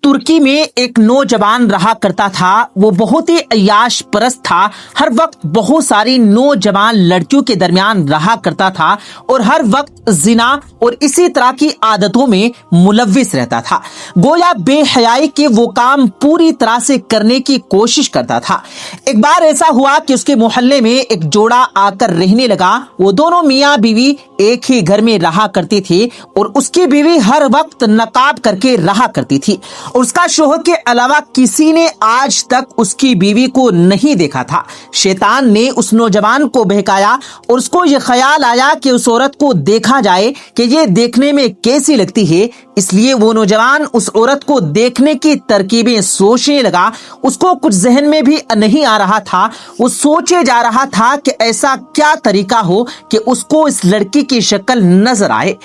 तुर्की में एक नौजवान रहा करता था। वो बहुत ही अय्याश परस्त था, हर वक्त बहुत सारी नौजवान लड़कियों के दरमियान रहा करता था और हर वक्त जिना और इसी तरह की आदतों में मुलव्विस रहता था। गोया बेहयाई के वो काम पूरी तरह से करने की कोशिश करता था। एक बार ऐसा हुआ कि उसके मोहल्ले में एक जोड़ा आकर रहने लगा। वो दोनों मियाँ बीवी एक ही घर में रहा करती थी और उसकी बीवी हर वक्त नकाब करके रहा करती थी। उसका शोहर के अलावा किसी ने आज तक उसकी बीवी को नहीं देखा था। शैतान ने उस नौजवान को बहकाया और उसको ये ख्याल आया कि उस औरत को देखा जाए कि ये देखने में कैसी लगती है। इसलिए वो नौजवान उस औरत को देखने की तरकीबें सोचने लगा। उसको कुछ जहन में भी नहीं आ रहा था। वो सोचे जा रहा था कि ऐसा क्या तरीका हो कि उसको इस लड़की की शक्ल नजर आए।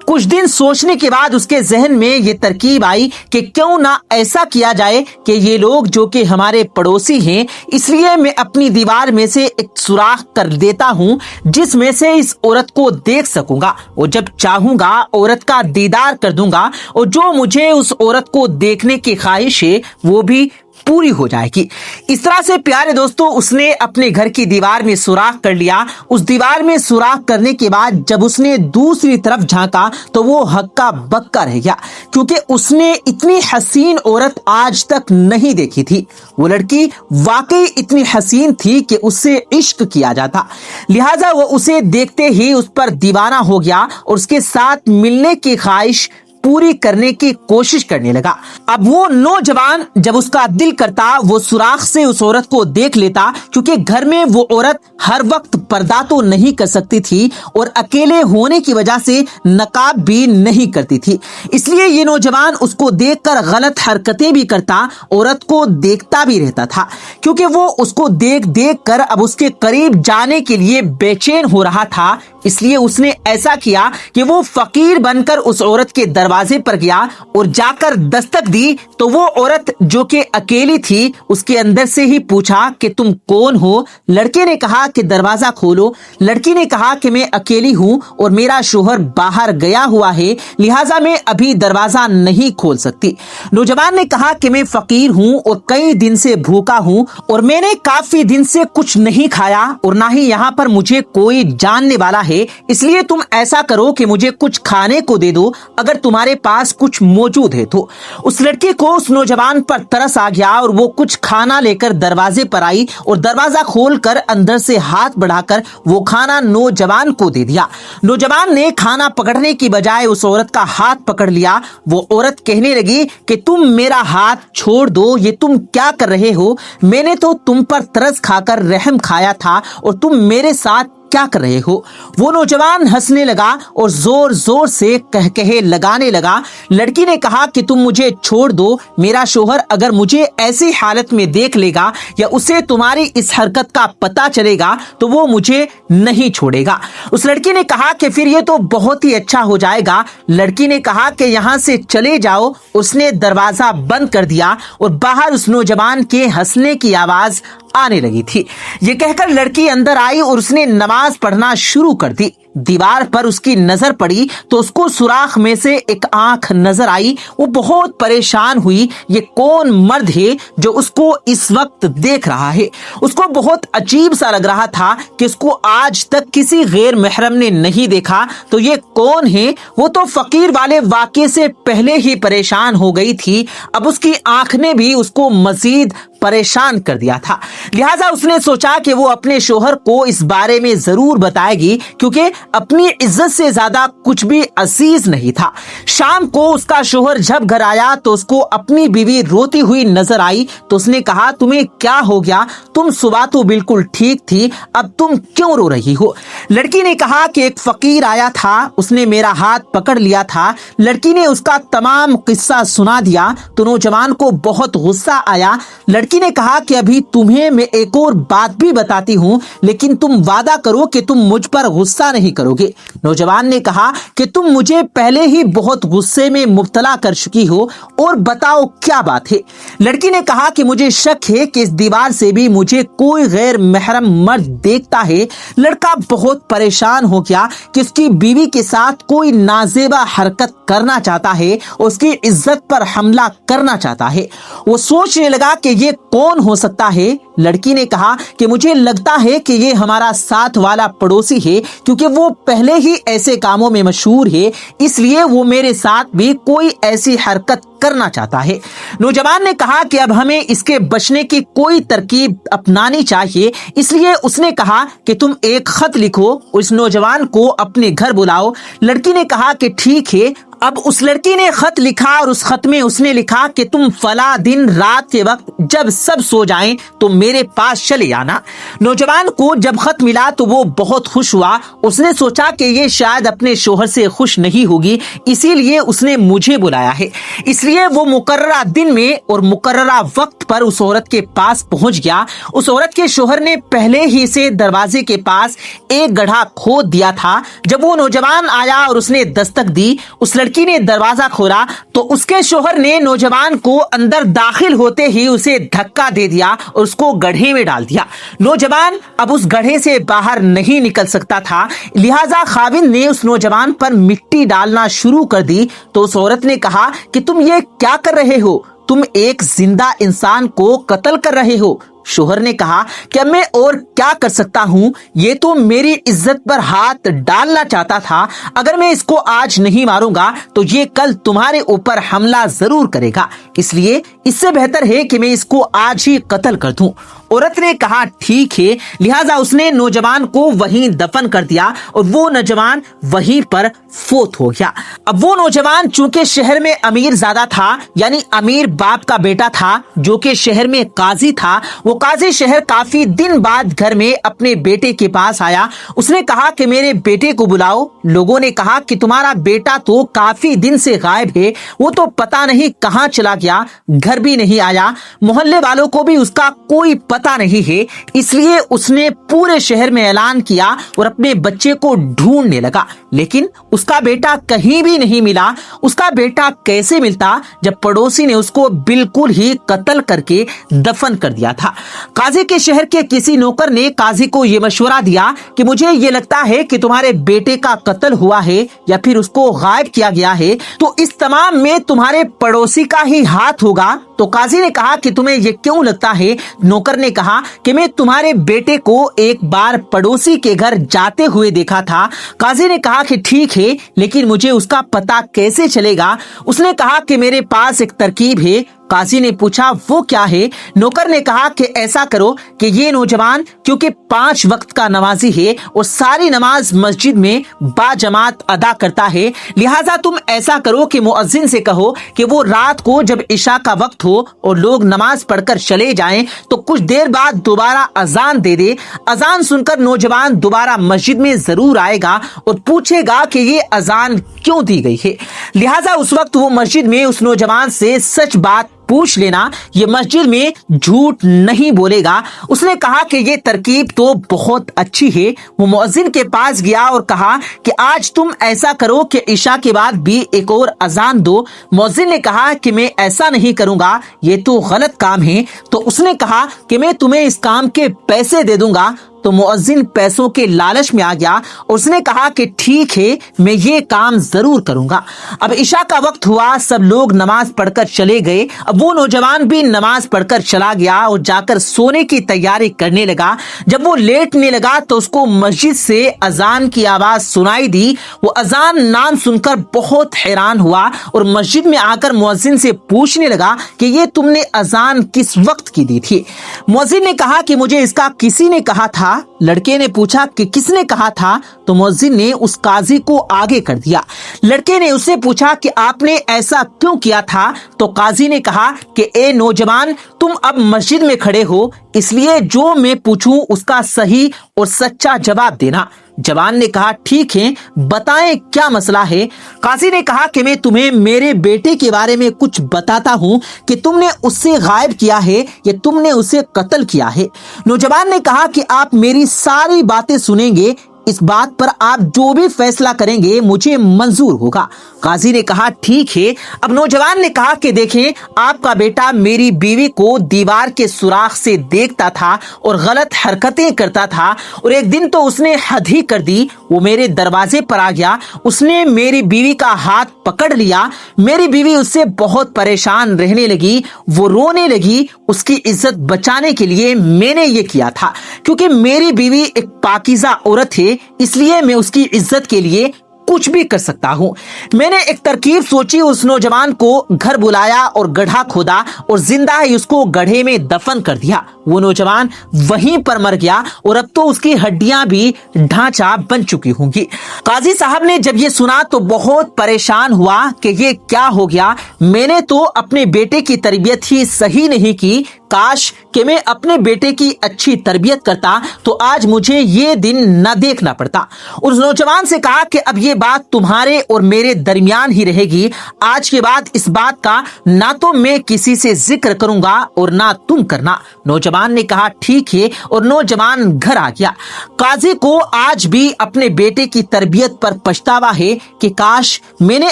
कुछ दिन सोचने के बाद उसके जहन में ये तरकीब आई कि क्यों ना ऐसा किया जाए कि ये लोग जो कि हमारे पड़ोसी हैं, इसलिए मैं अपनी दीवार में से एक सुराख कर देता हूं जिसमें से इस औरत को देख सकूंगा और जब चाहूंगा औरत का दीदार कर दूंगा और जो मुझे उस औरत को देखने की ख्वाहिश है वो भी पूरी हो जाएगी। इस तरह से प्यारे दोस्तों उसने अपने घर की दीवार में सुराख कर लिया। उस दीवार में सुराख करने के बाद जब उसने दूसरी तरफ झांका तो वो हक्का बक्का रह गया, क्योंकि उसने इतनी हसीन औरत आज तक नहीं देखी थी। वो लड़की वाकई इतनी हसीन थी कि उससे इश्क किया जाता, लिहाजा वो उसे देखते ही उस पर दीवाना हो गया और उसके साथ मिलने की ख्वाहिश पूरी करने की कोशिश करने लगा। अब वो नौजवान जब उसका दिल करता वो सुराख से उस औरत को देख लेता, क्योंकि घर में वो औरत हर वक्त पर्दा तो नहीं कर सकती थी और अकेले होने की वजह से नकाब भी नहीं करती थी। इसलिए ये नौजवान उसको देखकर गलत हरकतें भी करता, औरत को देखता भी रहता था, क्योंकि वो उसको देख देख कर अब उसके करीब जाने के लिए बेचैन हो रहा था। इसलिए उसने ऐसा किया कि वो फकीर बनकर उस औरत के दरवाजे पर गया और जाकर दस्तक दी तो वो औरत जो कि अकेली थी उसके अंदर से ही पूछा कि तुम कौन हो। लड़के ने कहा कि दरवाजा खोलो। लड़की ने कहा कि मैं अकेली हूँ और मेरा शोहर बाहर गया हुआ है, लिहाजा मैं अभी दरवाजा नहीं खोल सकती। नौजवान ने कहा कि मैं फकीर हूँ और कई दिन से भूखा हूँ और मैंने काफी दिन से कुछ नहीं खाया और ना ही यहाँ पर मुझे कोई जानने वाला है, इसलिए तुम ऐसा करो कि मुझे कुछ खाने को दे दो अगर तुम्हारे पास कुछ मौजूद है तो। उस लड़की को उस नौजवान पर तरस आ गया और वो कुछ खाना लेकर दरवाजे पर आई और दरवाजा खोलकर अंदर से हाथ बढ़ाकर वो खाना नौजवान को दे दिया। नौजवान ने खाना पकड़ने की बजाय उस औरत का हाथ पकड़ लिया। वो औरत कहने लगी कि तुम मेरा हाथ छोड़ दो, ये तुम क्या कर रहे हो? मैंने तो तुम पर तरस खाकर रहम खाया था और तुम मेरे साथ क्या कर रहे हो? वो नौजवान हंसने लगा और जोर जोर से कहकहे लगाने लगा। लड़की ने कहा कि तुम मुझे छोड़ दो, मेरा शोहर अगर मुझे ऐसी हालत में देख लेगा या उसे तुम्हारी इस हरकत का पता चलेगा तो वो मुझे नहीं छोड़ेगा। उस लड़की ने कहा कि फिर ये तो बहुत ही अच्छा हो जाएगा। लड़की ने कहा कि यहाँ से चले जाओ। उसने दरवाजा बंद कर दिया और बाहर उस नौजवान के हंसने की आवाज आने लगी थी। ये कहकर लड़की अंदर आई और उसने नमाज पढ़ना शुरू कर दी। दीवार पर उसकी नजर पड़ी तो उसको सुराख में से एक आंख नजर आई। वो बहुत परेशान हुई, ये कौन मर्द है जो उसको इस वक्त देख रहा है? उसको बहुत अजीब सा लग रहा था कि उसको आज तक किसी गैर महरम ने नहीं देखा, तो ये कौन है? वो तो फकीर वाले वाक़े से पहले ही परेशान हो गई थी, अब उसकी आंख ने भी उसको मजीद परेशान कर दिया था। लिहाजा उसने सोचा कि वो अपने शोहर को इस बारे में जरूर बताएगी, क्योंकि अपनी इज्जत से ज्यादा कुछ भी अजीज नहीं था। शाम को उसका शोहर जब घर आया तो उसको अपनी बीवी रोती हुई नजर आई, तो उसने कहा तुम्हें क्या हो गया? तुम सुबह तो बिल्कुल ठीक थी, अब तुम क्यों रो रही हो? लड़की ने कहा कि एक फकीर आया था, उसने मेरा हाथ पकड़ लिया था। लड़की ने उसका तमाम किस्सा सुना दिया तो नौजवान को बहुत गुस्सा आया। लड़की लड़की ने कहा कि अभी तुम्हें मैं एक और बात भी बताती हूँ, लेकिन तुम वादा करो कि तुम मुझ पर गुस्सा नहीं करोगे। नौजवान ने कहा कि तुम मुझे पहले ही बहुत गुस्से में मुब्तला कर चुकी हो, और बताओ क्या बात है। लड़की ने कहा कि मुझे शक है कि इस दीवार से भी मुझे कोई गैर महरम मर्द देखता है। लड़का बहुत परेशान हो गया कि उसकी बीवी के साथ कोई नाजेबा हरकत करना चाहता है, उसकी इज्जत पर हमला करना चाहता है। वो सोचने लगा कि ये कौन हो सकता है। लड़की ने कहा कि मुझे लगता है कि ये हमारा साथ वाला पड़ोसी है, क्योंकि वो पहले ही ऐसे कामों में मशहूर है, इसलिए वो मेरे साथ भी कोई ऐसी हरकत करना चाहता है। नौजवान ने कहा कि अब हमें इसके बचने की कोई तरकीब अपनानी चाहिए, इसलिए उसने कहा कि तुम एक खत लिखो, उस नौजवान को अपने घर बुलाओ। लड़की ने कहा कि ठीक है। अब उस लड़की ने खत लिखा और उस खत में उसने लिखा कि तुम फला दिन रात के वक्त जब सब सो जाएं तो मेरे पास चले आना। नौजवान को जब खत मिला तो वो बहुत खुश हुआ। उसने सोचा कि ये शायद अपने शोहर से खुश नहीं होगी, इसीलिए उसने मुझे बुलाया है। इसलिए वो मुकर्ररा दिन में और मुकर्ररा वक्त पर उस औरत के पास पहुंच गया। उस औरत के शोहर ने पहले ही से दरवाजे के पास एक गड्ढा खोद दिया था। जब वो नौजवान आया और उसने दस्तक दी, उस लड़की ने दरवाजा खोला तो उसके शोहर ने नौजवान को अंदर दाखिल होते ही उसे धक्का दे दिया और उसको गड्ढे में डाल दिया। नौजवान अब उस गड्ढे से बाहर नहीं निकल सकता था, लिहाजा खाविंद ने उस नौजवान पर मिट्टी डालना शुरू कर दी। तो उस औरत ने कहा कि तुम ये क्या कर रहे हो? तुम एक जिंदा इंसान को कत्ल कर रहे हो। शोहर ने कहा कि मैं और क्या कर सकता हूं, ये तो मेरी इज्जत पर हाथ डालना चाहता था। अगर मैं इसको आज नहीं मारूंगा तो ये कल तुम्हारे ऊपर हमला जरूर करेगा, इसलिए इससे बेहतर है कि मैं इसको आज ही कत्ल कर दूं। औरत ने कहा ठीक है। लिहाजा उसने नौजवान को वहीं दफन कर दिया और वो नौजवान वहीं पर फोत हो गया। अब वो नौजवान चूंकि शहर में अमीर ज्यादा था, यानी अमीर बाप का बेटा था, जो कि शहर में काजी था। वो काजी शहर काफी दिन बाद घर में अपने बेटे के पास आया। उसने कहा कि मेरे बेटे को बुलाओ। लोगों ने कहा कि तुम्हारा बेटा तो काफी दिन से गायब है, वो तो पता नहीं कहां चला गया, घर भी नहीं आया, मोहल्ले वालों को भी उसका कोई पता नहीं है। इसलिए उसने पूरे शहर में ऐलान किया और अपने बच्चे को ढूंढने लगा, लेकिन उसका बेटा कहीं भी नहीं मिला। उसका बेटा कैसे मिलता जब पड़ोसी ने उसको बिल्कुल ही कत्ल करके दफन कर दिया था। काजी के शहर के किसी नौकर ने काजी को यह मशवरा दिया कि मुझे ये लगता है कि तुम्हारे बेटे का कत्ल हुआ है या फिर उसको गायब किया गया है, तो इस तमाम में तुम्हारे पड़ोसी का ही हाथ होगा। तो काजी ने कहा कि तुम्हें ये क्यों लगता है? नौकर ने कहा कि मैं तुम्हारे बेटे को एक बार पड़ोसी के घर जाते हुए देखा था। काजी ने कहा कि ठीक है, लेकिन मुझे उसका पता कैसे चलेगा? उसने कहा कि मेरे पास एक तरकीब है। काजी ने पूछा वो क्या है? नौकर ने कहा कि ऐसा करो कि ये नौजवान क्योंकि 5 वक्त का नमाजी है और सारी नमाज मस्जिद में बाजमात अदा करता है, लिहाजा तुम ऐसा करो कि मुअज्जिन से कहो कि वो रात को जब इशा का वक्त हो और लोग नमाज पढ़कर चले जाएं तो कुछ देर बाद दोबारा अजान दे दे। अजान सुनकर नौजवान दोबारा मस्जिद में जरूर आएगा और पूछेगा कि ये अजान क्यों दी गई है। लिहाजा उस वक्त वो मस्जिद में उस नौजवान से सच बात पूछ लेना, ये मस्जिद में झूठ नहीं बोलेगा। उसने कहा कि ये तरकीब तो बहुत अच्छी है। वो मुअज्जिन के पास गया और कहा कि आज तुम ऐसा करो कि इशा के बाद भी एक और अजान दो। मुअज्जिन ने कहा कि मैं ऐसा नहीं करूंगा, ये तो गलत काम है। तो उसने कहा कि मैं तुम्हें इस काम के पैसे दे दूंगा। तो मुअज्जिन पैसों के लालच में आ गया। उसने कहा कि ठीक है, मैं ये काम जरूर करूंगा। अब इशा का वक्त हुआ, सब लोग नमाज पढ़कर चले गए। अब वो नौजवान भी नमाज पढ़कर चला गया और जाकर सोने की तैयारी करने लगा। जब वो लेटने लगा तो उसको मस्जिद से अजान की आवाज सुनाई दी। वो अजान नाम सुनकर बहुत हैरान हुआ और मस्जिद में आकर मुअज्जिन से पूछने लगा कि ये तुमने अजान किस वक्त की दी थी? मुअज्जिन ने कहा कि मुझे इसका किसी ने कहा था। लड़के ने पूछा कि किसने कहा था? तो मुअज्जिन ने उस काजी को आगे कर दिया। लड़के ने उससे पूछा कि आपने ऐसा क्यों किया था? तो काजी ने कहा कि ए नौजवान, तुम अब मस्जिद में खड़े हो, इसलिए जो मैं पूछूं उसका सही और सच्चा जवाब देना। जवान ने कहा ठीक है, बताएं क्या मसला है। काजी ने कहा कि मैं तुम्हें मेरे बेटे के बारे में कुछ बताता हूँ कि तुमने उससे गायब किया है या तुमने उसे कत्ल किया है। नौजवान ने कहा कि आप मेरी सारी बातें सुनेंगे, इस बात पर आप जो भी फैसला करेंगे मुझे मंजूर होगा। काजी ने कहा ठीक है। अब नौजवान ने कहा कि देखें, आपका बेटा मेरी बीवी को दीवार के सुराख से देखता था और गलत हरकतें करता था, और एक दिन तो उसने हद ही कर दी। वो मेरे दरवाजे पर आ गया, उसने मेरी बीवी का हाथ पकड़ लिया। मेरी बीवी उससे बहुत परेशान रहने लगी, वो रोने लगी। उसकी इज्जत बचाने के लिए मैंने ये किया था, क्योंकि मेरी बीवी एक पाकीज़ा औरत है, इसलिए मैं उसकी इज्जत के लिए कुछ भी कर सकता हूं। मैंने एक तरकीब सोची, उस नौजवान को घर बुलाया और गड्ढा खोदा और जिंदा ही उसको गड्ढे में दफन कर दिया। वो नौजवान वहीं पर मर गया और अब तो उसकी हड्डियां भी ढांचा बन चुकी होंगी। काजी साहब ने जब ये सुना तो बहुत परेशान हुआ कि ये क्या हो गया। मैंने तो अपने बेटे की तरबियत ही सही नहीं की। काश कि मैं अपने बेटे की अच्छी तरबियत करता तो आज मुझे ये दिन न देखना पड़ता। उस नौजवान से कहा कि अब ये बात तुम्हारे और मेरे दरमियान ही रहेगी। आज के बाद इस बात का ना तो मैं किसी से जिक्र करूंगा और ना तुम करना। नौजवान ने कहा ठीक है, और नौजवान घर आ गया। काजी को आज भी अपने बेटे की तरबियत पर पछतावा है कि काश मैंने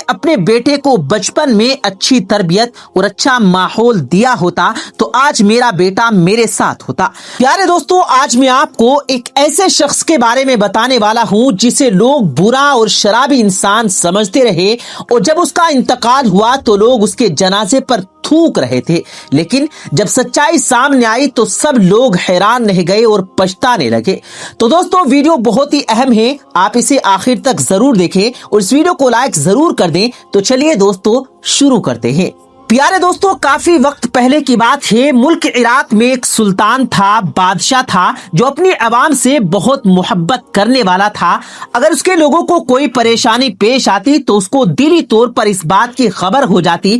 अपने बेटे को बचपन में अच्छी तरबियत और अच्छा माहौल दिया होता तो आज मेरा बेटा मेरे साथ होता। प्यारे दोस्तों, आज मैं आपको एक ऐसे शख्स के बारे में बताने वाला हूं जिसे लोग बुरा और शराबी इंसान समझते रहे, और जब उसका इंतकाल हुआ तो लोग उसके जनाजे पर थूक रहे थे, लेकिन जब सच्चाई सामने आई तो सब लोग हैरान रह गए और पछताने लगे। तो दोस्तों, वीडियो बहुत ही अहम है, आप इसे आखिर तक जरूर देखें और इस वीडियो को लाइक जरूर कर दें। तो चलिए दोस्तों शुरू करते हैं। प्यारे दोस्तों, काफी वक्त पहले की बात है। मुल्क इराक में एक सुल्तान था, बादशाह था, जो अपनी आवाम से बहुत मोहब्बत करने वाला था। अगर उसके लोगों को कोई परेशानी पेश आती तो उसको दिली तौर पर इस बात की खबर हो जाती।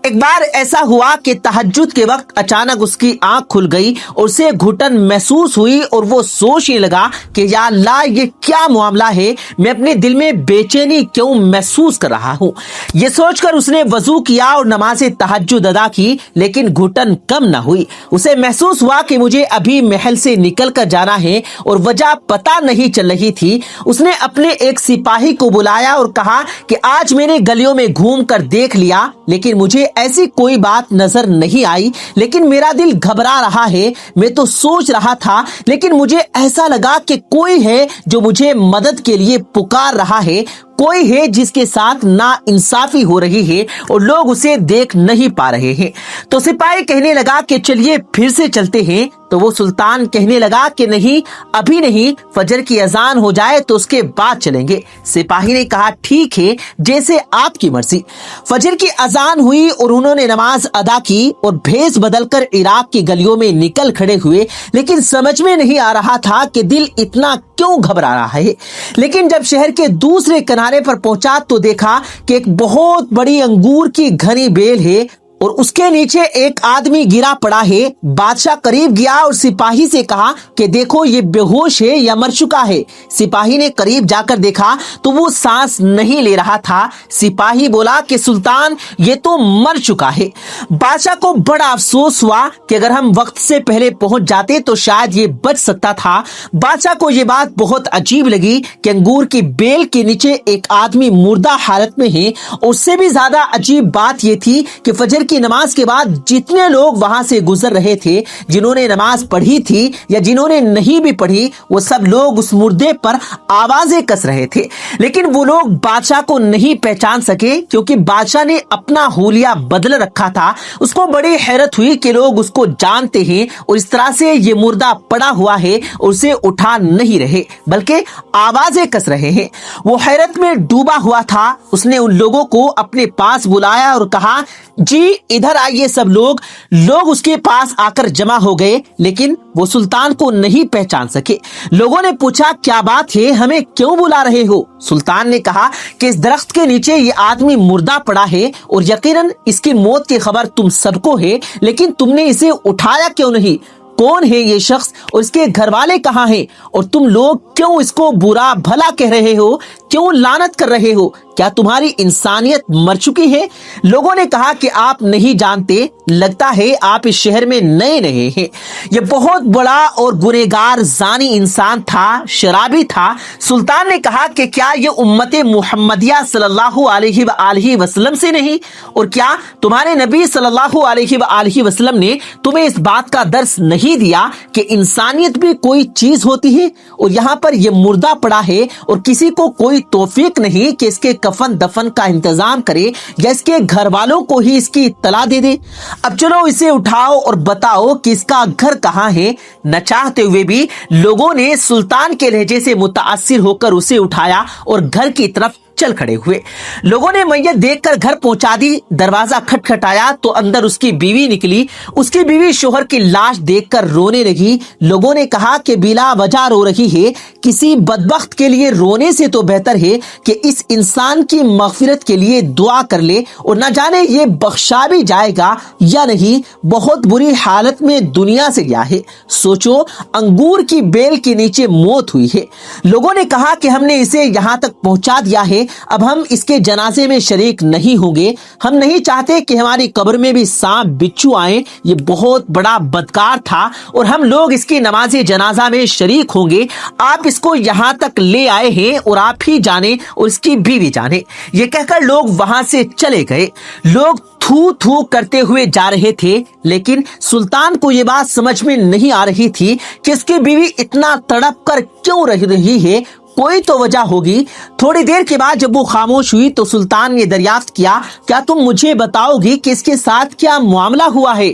एक बार ऐसा हुआ कि तहज्जुद के वक्त अचानक उसकी आंख खुल गई और उसे घुटन महसूस हुई और वो सोचने लगा कि या अल्लाह, ये क्या मामला है, मैं अपने दिल में बेचैनी क्यों महसूस कर रहा हूँ। ये सोचकर उसने वजू किया और नमाज तहज्जुद अदा की, लेकिन घुटन कम न हुई। उसे महसूस हुआ कि मुझे अभी महल से निकल कर जाना है और वजह पता नहीं चल रही थी। उसने अपने एक सिपाही को बुलाया और कहा कि आज मैंने गलियों में घूम कर देख लिया, लेकिन मुझे ऐसी कोई बात नजर नहीं आई, लेकिन मेरा दिल घबरा रहा है। मैं तो सोच रहा था, लेकिन मुझे ऐसा लगा कि कोई है जो मुझे मदद के लिए पुकार रहा है, कोई है जिसके साथ ना इंसाफी हो रही है और लोग उसे देख नहीं पा रहे हैं। तो सिपाही कहने लगा कि चलिए फिर से चलते हैं। तो वो सुल्तान कहने लगा कि नहीं, अभी नहीं, फजर की अजान हो जाए तो उसके बाद चलेंगे। सिपाही ने कहा ठीक है, जैसे आपकी मर्जी। फजर की अजान हुई और उन्होंने नमाज अदा की और भेष बदलकर इराक की गलियों में निकल खड़े हुए, लेकिन समझ में नहीं आ रहा था कि दिल इतना क्यों घबरा रहा है। लेकिन जब शहर के दूसरे किनारे पर पहुंचा तो देखा कि एक बहुत बड़ी अंगूर की घनी बेल है और उसके नीचे एक आदमी गिरा पड़ा है। बादशाह करीब गया और सिपाही से कहा कि देखो, ये बेहोश है या मर चुका है। सिपाही ने करीब जाकर देखा तो वो सांस नहीं ले रहा था। सिपाही बोला कि सुल्तान, ये तो मर चुका है। बादशाह को बड़ा अफसोस हुआ कि अगर हम वक्त से पहले पहुंच जाते तो शायद ये बच सकता था। बादशाह को ये बात बहुत अजीब लगी कि अंगूर की बेल के नीचे एक आदमी मुर्दा हालत में है। उससे भी ज्यादा अजीब बात ये थी कि फजर की नमाज के बाद जितने लोग वहां से गुजर रहे थे, जिन्होंने नमाज पढ़ी थी या जिन्होंने नहीं भी पढ़ी, वो सब लोग उस मुर्दे पर आवाजें कस रहे थे। लेकिन वो लोग बादशाह को नहीं पहचान सके, क्योंकि बादशाह ने अपना हुलिया बदल रखा था। उसको बड़ी हैरत हुई कि लोग उसको जानते हैं और इस तरह से ये मुर्दा पड़ा हुआ है और उसे उठा नहीं रहे, बल्कि आवाजें कस रहे हैं। वो हैरत में डूबा हुआ था। उसने उन लोगों को अपने पास बुलाया और कहा, जी इधर आइए सब लोग। लोग उसके पास आकर जमा हो गए, लेकिन वो सुल्तान को नहीं पहचान सके। लोगों ने पूछा, क्या बात है, हमें क्यों बुला रहे हो? सुल्तान ने कहा कि इस दरख्त के नीचे ये आदमी मुर्दा पड़ा है और यकीनन इसकी मौत की खबर तुम सबको है, लेकिन तुमने इसे उठाया क्यों नहीं? कौन है ये शख्स और इसके घर वाले कहाँ हैं, और तुम लोग क्यों इसको बुरा भला कह रहे हो, क्यों लानत कर रहे हो, क्या तुम्हारी इंसानियत मर चुकी है? लोगों ने कहा कि आप नहीं जानते, लगता है आप इस शहर में नए नए हैं। यह बहुत बड़ा और गुनहगार जानी इंसान था, शराबी था। सुल्तान ने कहा कि क्या ये उम्मत मुहम्मदिया सल्लल्लाहु अलैहि वसल्लम से नहीं, और क्या तुम्हारे नबी सल्लल्लाहु अलैहि वसल्लम ने तुम्हें इस बात का दर्स नहीं दिया कि इंसानियत भी कोई चीज होती है? और यहाँ पर यह मुर्दा पड़ा है और किसी को कोई तौफीक नहीं कि इसके कफन दफन का इंतजाम करे या इसके घर वालों को ही इसकी इत्तला दे दे। अब चलो इसे उठाओ और बताओ कि इसका घर कहाँ है। न चाहते हुए भी लोगों ने सुल्तान के लहजे से मुतासिर होकर उसे उठाया और घर की तरफ चल खड़े हुए। लोगों ने मैयत देखकर घर पहुंचा दी। दरवाजा खटखटाया तो अंदर उसकी बीवी निकली। उसकी बीवी शोहर की लाश देखकर रोने लगी। लोगों ने कहा कि बिला वजह रो रही है, किसी बदबख्त के लिए रोने से तो बेहतर है कि इस इंसान की मगफिरत के लिए दुआ कर ले, और न जाने ये बख्शा भी जाएगा या नहीं। बहुत बुरी हालत में दुनिया से गया है। सोचो, अंगूर की बेल के नीचे मौत हुई है। लोगों ने कहा कि हमने इसे यहां तक पहुंचा दिया है, अब हम इसके जनाजे में शरीक नहीं होंगे। हम नहीं चाहते कि हमारी कब्र में भी सांप बिच्छू आए। ये बहुत बड़ा बदकार था और हम लोग इसकी नमाज़े जनाजा में शरीक होंगे। आप इसको यहां तक ले आए हैं और आप ही जाने और इसकी बीवी जाने। ये कहकर लोग वहां से चले गए। लोग थू थू करते हुए जा रहे थे, लेकिन सुल्तान को यह बात समझ में नहीं आ रही थी कि इसकी बीवी इतना तड़प कर क्यों रह रही है। कोई तो वजह होगी। थोड़ी देर के बाद जब वो खामोश हुई तो सुल्तान ने दरियाफ्त किया, क्या तुम मुझे बताओगी कि इसके साथ क्या मामला हुआ है?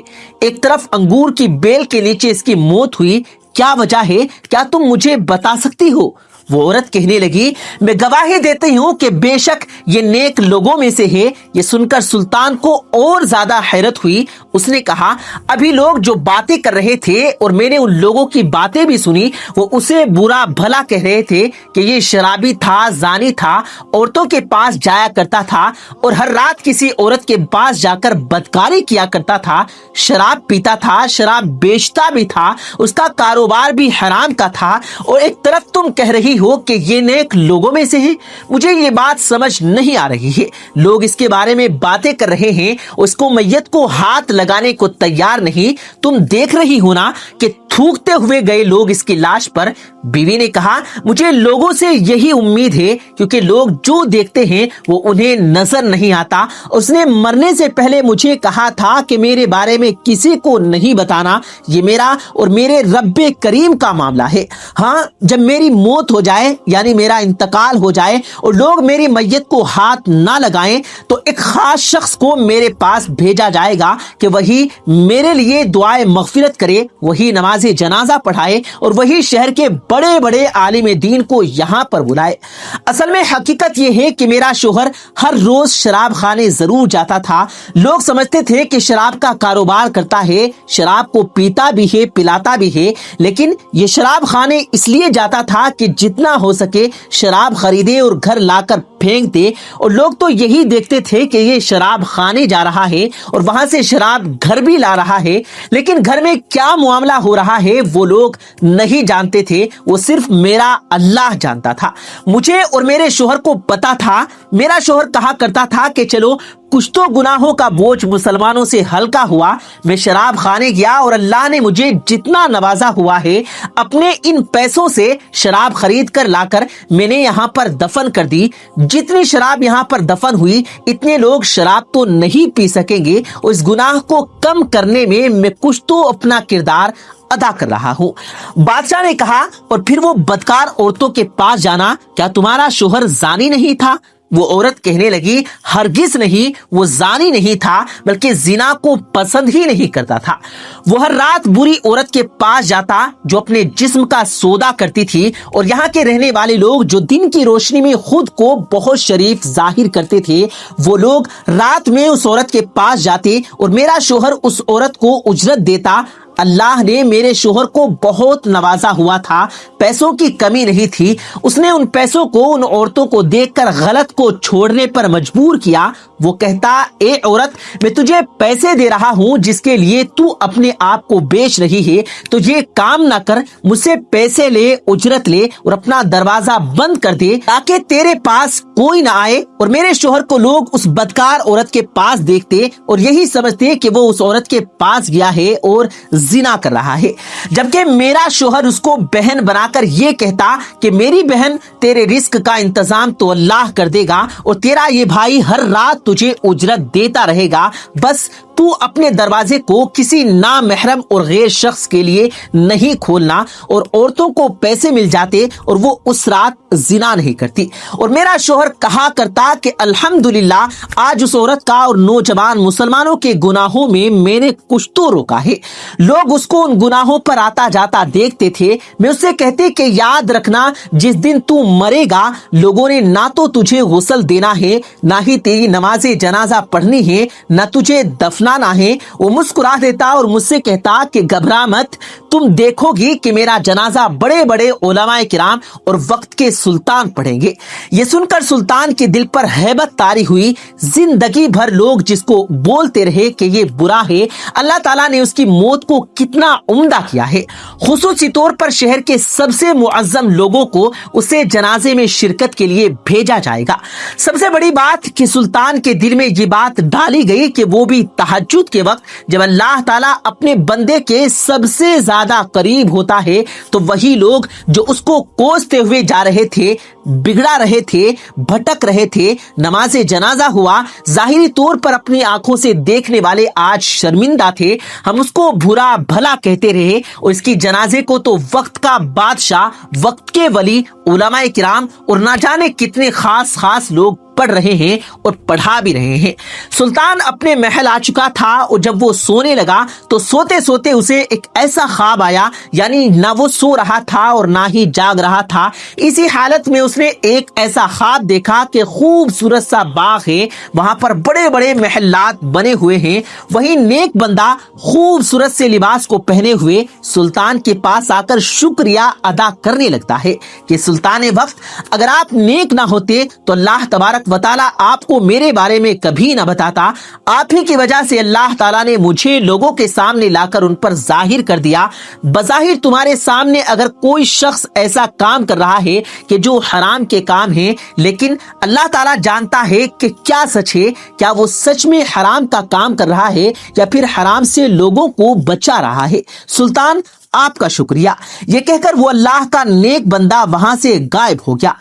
एक तरफ अंगूर की बेल के नीचे इसकी मौत हुई, क्या वजह है, क्या तुम मुझे बता सकती हो? वो औरत कहने लगी, मैं गवाही देती हूँ कि बेशक ये नेक लोगों में से है। ये सुनकर सुल्तान को और ज्यादा हैरत हुई। उसने कहा, अभी लोग जो बातें कर रहे थे और मैंने उन लोगों की बातें भी सुनी, वो उसे बुरा भला कह रहे थे कि ये शराबी था, जानी था, औरतों के पास जाया करता था और हर रात किसी औरत के पास जाकर बदकारी किया करता था, शराब पीता था, शराब बेचता भी था, उसका कारोबार भी हराम का था। और एक तरफ तुम कह रही हो कि ये नेक लोगों में से है। मुझे ये बात समझ नहीं आ रही है। लोग इसके बारे में बातें कर रहे हैं, उसको मैयत को हाथ लगाने को तैयार नहीं। तुम देख रही हो ना कि थूकते हुए गए लोग इसकी लाश पर। बीवी ने कहा, मुझे लोगों से यही उम्मीद है, क्योंकि लोग जो देखते हैं वो उन्हें नजर नहीं आता। उसने मरने से पहले मुझे कहा था कि मेरे बारे में किसी को नहीं बताना। ये मेरा और मेरे रब्बे करीम का मामला है। हाँ, जब मेरी मौत हो जाए, यानी मेरा इंतकाल हो जाए और लोग मेरी मैयत को हाथ ना लगाएं, तो एक खास शख्स को मेरे पास भेजा जाएगा कि वही मेरे लिए दुआए मगफिरत करे, वही नमाज जनाजा पढ़ाए और वही शहर के बड़े बड़े आलिम दीन को यहां पर बुलाए। असल में हकीकत यह है कि मेरा शोहर हर रोज शराब खाने जरूर जाता था। लोग समझते थे कि शराब का कारोबार करता है, शराब को पीता भी है, पिलाता भी है, लेकिन ये शराब खाने इसलिए जाता था कि जितना हो सके शराब खरीदे और घर लाकर फेंक दे। और लोग तो यही देखते थे कि ये शराब खाने जा रहा है और वहां से शराब घर भी ला रहा है, लेकिन घर में क्या मामला हो रहा है वो लोग नहीं जानते थे। वो सिर्फ मेरा अल्लाह जानता था। मुझे और मेरे शोहर को पता था। मेरा शोहर कहा करता था कि चलो कुछ तो गुनाहों का बोझ मुसलमानों से हल्का हुआ। मैं शराब खाने गया और अल्लाह ने मुझे जितना नवाजा हुआ है, अपने इन पैसों से शराब खरीद कर लाकर मैंने यहाँ पर दफन कर दी। जितनी शराब यहाँ पर दफन हुई, इतने लोग शराब तो नहीं पी सकेंगे। उस गुनाह को कम करने में मैं कुछ तो अपना किरदार अदा कर रहा हूँ। बादशाह ने कहा, और फिर वो बदकार औरतों के पास जाना, क्या तुम्हारा शोहर जानी नहीं था? वो औरत कहने लगी, हरगिज नहीं, वो जानी नहीं था, बल्कि जिना को पसंद ही नहीं करता था। वो हर रात बुरी औरत के पास जाता जो अपने जिस्म का सौदा करती थी। और यहाँ के रहने वाले लोग जो दिन की रोशनी में खुद को बहुत शरीफ जाहिर करते थे, वो लोग रात में उस औरत के पास जाते और मेरा शोहर उस औरत को उजरत देता। अल्लाह ने मेरे शोहर को बहुत नवाजा हुआ था, पैसों की कमी नहीं थी। उसने उन पैसों को उन औरतों को देखकर गलत को छोड़ने पर मजबूर किया। وہ کہتا اے عورت میں تجھے پیسے دے رہا ہوں جس کے لیے تو اپنے آپ کو بیچ رہی ہے, تو یہ کام نہ کر, مجھ سے پیسے لے, اجرت لے اور اپنا دروازہ بند کر دے تاکہ تیرے پاس کوئی نہ آئے اور میرے شوہر کو لوگ اس بدکار عورت کے پاس دیکھتے اور یہی سمجھتے کہ وہ اس عورت کے پاس گیا ہے اور زنا کر رہا ہے, جبکہ میرا شوہر اس کو بہن بنا کر یہ کہتا کہ میری بہن تیرے رزق کا انتظام تو اللہ کر دے گا اور تیرا یہ بھائی ہر رات تجھے اجرت دیتا رہے گا, بس تو اپنے دروازے کو کسی نامحرم اور غیر شخص کے لیے نہیں کھولنا. اور عورتوں کو پیسے مل جاتے اور وہ اس رات زنا نہیں کرتی. اور میرا شوہر کہا کرتا کہ الحمدللہ آج اس عورت کا اور نوجوان مسلمانوں کے گناہوں میں نے کچھ تو روکا ہے. لوگ اس کو ان گناہوں پر آتا جاتا دیکھتے تھے. میں اس سے کہتے کہ یاد رکھنا جس دن تو مرے گا لوگوں نے نہ تو تجھے غسل دینا ہے, نہ ہی تیری نماز جنازہ پڑھنی ہے, نہ تجھے دفنانا ہے. وہ مسکرا دیتا اور مجھ سے کہتا کہ گھبرا مت, تم دیکھو گی کہ میرا جنازہ بڑے بڑے علماء کرام اور وقت کے سلطان پڑھیں گے. یہ سن کر سلطان کے دل پر ہیبت طاری ہوئی. زندگی بھر لوگ جس کو بولتے رہے کہ یہ برا ہے, اللہ تعالیٰ نے اس کی موت کو کتنا عمدہ کیا ہے. خصوصی طور پر شہر کے سب سے معظم لوگوں کو اسے جنازے میں شرکت کے لیے بھیجا جائے گا. سب سے بڑی بات کہ سلطان کے دل میں یہ بات ڈالی گئی کہ وہ بھی تہجد کے وقت جب اللہ تعالیٰ اپنے بندے کے سب سے زیادہ قریب ہوتا ہے تو وہی لوگ جو اس کو کوستے ہوئے جا رہے تھے, بگڑا رہے تھے, بھٹک رہے تھے, نماز جنازہ ہوا, ظاہری طور پر اپنی آنکھوں سے دیکھنے والے آج شرمندہ تھے. ہم اس کو برا بھلا کہتے رہے اور اس کی جنازے کو تو وقت کا بادشاہ, وقت کے ولی, علماء کرام اور نہ جانے کتنے خاص لوگ پڑھ رہے ہیں اور پڑھا بھی رہے ہیں. سلطان اپنے محل آ چکا تھا اور جب وہ سونے لگا تو سوتے سوتے اسے ایک ایسا خواب آیا, یعنی نہ وہ سو رہا تھا اور نہ ہی جاگ رہا تھا. اسی حالت میں اس نے ایک ایسا خواب دیکھا کہ خوبصورت سا باغ ہے, وہاں پر بڑے بڑے محلات بنے ہوئے ہیں. وہی نیک بندہ خوبصورت سے لباس کو پہنے ہوئے سلطان کے پاس آ کر شکریہ ادا کرنے لگتا ہے کہ سلطان وقت, اگر آپ نیک نہ ہوتے تو اللہ تبارک و تعالیٰ آپ کو میرے بارے میں کبھی نہ بتاتا. آپ ہی کی وجہ سے اللہ تعالیٰ نے مجھے لوگوں کے سامنے لا کر ان پر ظاہر کر دیا. بظاہر تمہارے سامنے اگر کوئی شخص ایسا کام کر رہا ہے کہ جو حرام کے کام ہیں, لیکن اللہ تعالیٰ جانتا ہے کہ کیا سچ ہے, کیا وہ سچ میں حرام کا کام کر رہا ہے یا پھر حرام سے لوگوں کو بچا رہا ہے. سلطان آپ کا شکریہ. یہ کہہ کر وہ اللہ کا نیک بندہ وہاں سے غائب ہو گیا.